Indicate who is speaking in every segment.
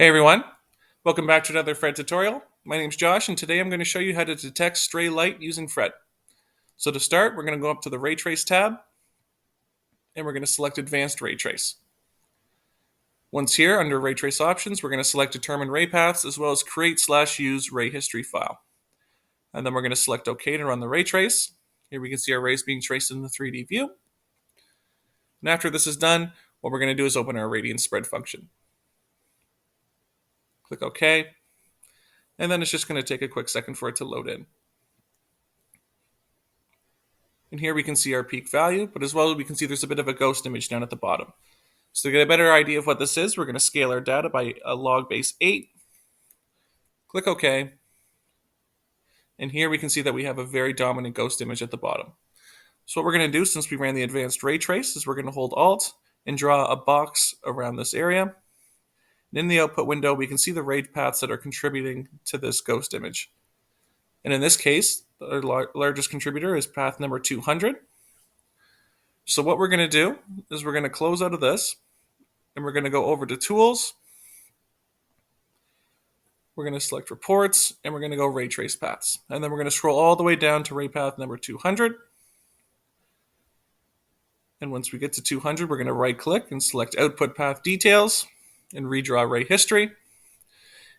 Speaker 1: Hey everyone, welcome back to another Fred tutorial. My name's Josh and today I'm going to show you how to detect stray light using Fred. So to start, we're going to go up to the Raytrace tab and we're going to select Advanced Raytrace. Once here, under Raytrace options, we're going to select Determine Ray Paths as well as Create/Use Ray History File. And then we're going to select OK to run the ray trace. Here we can see our rays being traced in the 3D view. And after this is done, what we're going to do is open our Irradiance Spread Function. Click OK. And then it's just going to take a quick second for it to load in. And here we can see our peak value, but as well we can see there's a bit of a ghost image down at the bottom. So to get a better idea of what this is, we're going to scale our data by a log base 8. Click OK. And here we can see that we have a very dominant ghost image at the bottom. So what we're going to do, since we ran the advanced ray trace, is we're going to hold Alt and draw a box around this area. And in the output window, we can see the ray paths that are contributing to this ghost image. And in this case, the largest contributor is path number 200. So what we're going to do is we're going to close out of this and we're going to go over to Tools. We're going to select Reports and we're going to go Ray Trace Paths. And then we're going to scroll all the way down to ray path number 200. And once we get to 200, we're going to right click and select Output Path Details and redraw ray history.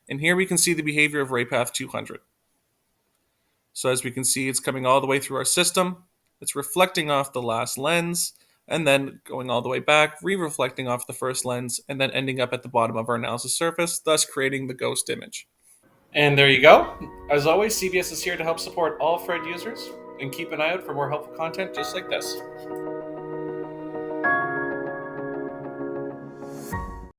Speaker 1: And here we can see the behavior of ray path 200. So as we can see, it's coming all the way through our system. It's reflecting off the last lens and then going all the way back, re-reflecting off the first lens, and then ending up at the bottom of our analysis surface, thus creating the ghost image. And there you go. As always, CBS is here to help support all Fred users, and keep an eye out for more helpful content just like this.